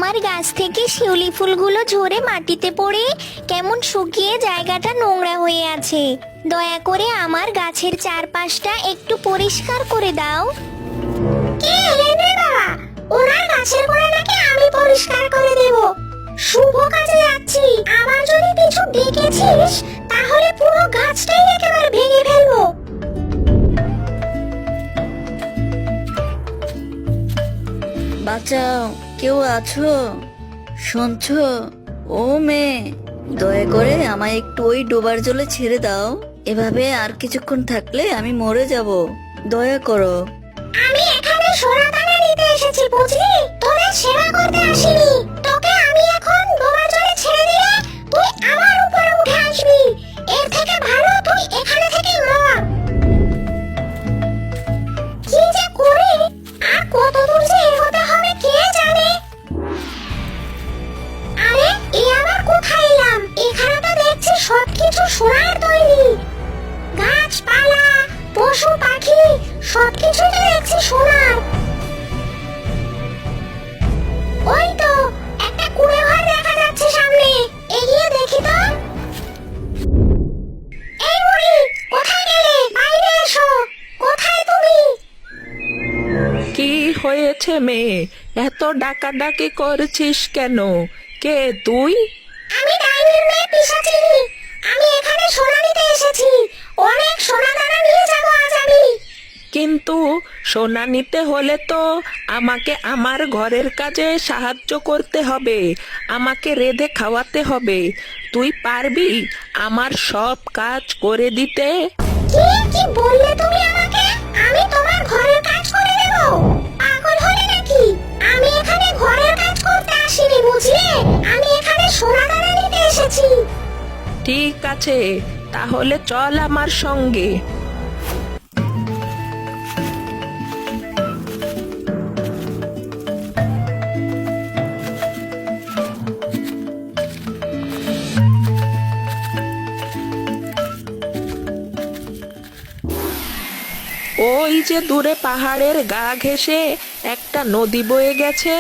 আমার গাছ থেকে শিউলি ফুলগুলো ঝরে মাটিতে পড়ে কেমন শুকিয়ে জায়গাটা নোংরা হয়ে আছে। দয়া করে আমার গাছের চারপাশটা একটু পরিষ্কার করে দাও। কে এলেন রে বাবা? ওনার গাছের গোড়া নাকি আমি পরিষ্কার করে দেব? শুভ কাজে যাচ্ছি, আমার যদি কিছু দেখেছিস তাহলে পুরো গাছটাই একেবারে ভেঙে ফেলবো। বাঁচাও, কেউ আছো? শুনছো? ও মেয়ে, দয়া করে আমায় একটু ওই ডোবার জলে ছেড়ে দাও। এভাবে আর কিছুক্ষণ থাকলে আমি মরে যাব। দয়া করো। আমি এখানে সোনা দানা নিতে এসেছি, বুঝলি? তোদের সেবা করতে আসিনি। তোকে আমি এখন ডোবা জলে ছেড়ে দিলে তুই আমার উপরে উঠে আসবি। এর থেকে ভালো তুই এখানে থেকে মর। কি যে করি আর কত দূর যে এগোতে হবে কে জানে। আরে এ আবার কোথায় এলাম? এখানে তো দেখছি সবকিছু সোনার তৈরি। গাছপালা, পশু পাখি সবকিছু তো দেখছি সোনার। ওই তো একটা কুঁড়ে ঘর দেখা যাচ্ছে সামনে, এগিয়ে দেখি তো। এই বুড়ি, কোথায় গেলে? বাইরে এসো। কোথায় তুমি? কি হয়েছে মেয়ে? এত ডাকাডাকি করছিস কেন? কে তুই? আমি ডাইনির মেয়ে পিশাচিনি। আমি এখানে সোনা নিতে এসেছি। অনেক সোনা দানা নিয়ে যাবো আজ আমি। কিন্তু সোনা নিতে হলে তো আমাকে আমার ঘরের কাজে সাহায্য করতে হবে, আমাকে রেঁধে খাওয়াতে হবে। তুই পারবি আমার সব কাজ করে দিতে? কি কি বললে তুমি আমাকে? আমি তোমার ঘরের কাজ করে দেব? পাগল হলে নাকি? আমি এখানে ঘরের কাজ করতে আসিনি, বুঝলে? আমি এখানে সোনা দানা নিতে এসেছি। ঠিক আছে, তাহলে চল আমার সঙ্গে। ওই যে দূরে পাহাড়ের গা ঘেঁষে একটা নদী বয়ে গেছে,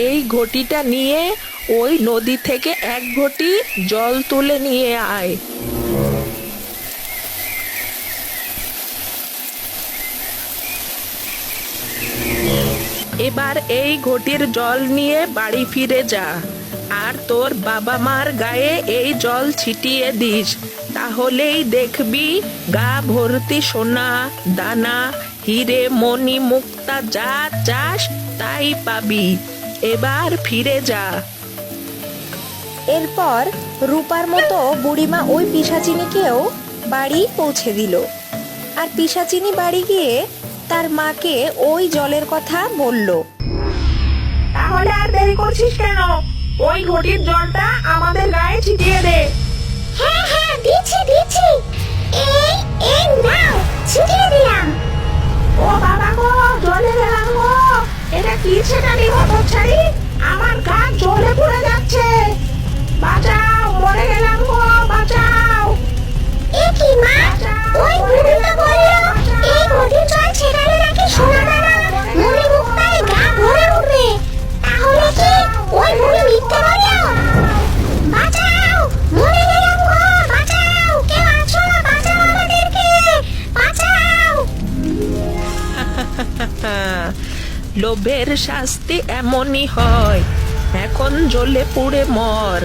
এই ঘটিটা নিয়ে ওই নদী থেকে এক ঘটি জল তুলে নিয়ে আয়। এবার এই ঘটির জল নিয়ে বাড়ি ফিরে যা, আর তোর বাবা মার গায়ে এই জল ছিটিয়ে দিস। তাহলেই দেখবি গা ভর্তি সোনা দানা, হিরে মণি মুক্তা, যা চাস তাই পাবি। এবার ফিরে যা। এরপর রূপার মতো বুড়িমা ওই পিশাচিনীকেও বাড়ি পৌঁছে দিল। আর পিশাচিনী বাড়ি গিয়ে তার মাকে ওই জলের কথা বলল। তাহলে আর দেরি করছিস কেন? ওই ঘটির জলটা আমাদের গায়ে ছিটিয়ে দে। হ্যাঁ হ্যাঁ, দিচ্ছি দিচ্ছি। এই এই নাও, ছিটিয়ে দিলাম। ও বাবা গো, জলে গেলাম গো। এটা কি ছেটালি হতচ্ছাড়ি? আমার গা জ্বলে পুড়ে যাচ্ছে। বাঁচাও, মরে গেলাম গো, বাঁচাও। এ কি মা? ওই বুড়ি তো বলল এই ঘটির জল ছেটালে নাকি সোনা দানা মণি মুক্তায় গা ভরে উঠবে। তাহলে কি ওই বুড়ি মিথ্যে বলল? বাঁচাও, মরে গেলাম গো, বাঁচাও। কেউ আছো? বাঁচাও আমাদেরকে, বাঁচাও। লোভের শাস্তি এমনই হয়। এখন জ্বলে পুড়ে মর।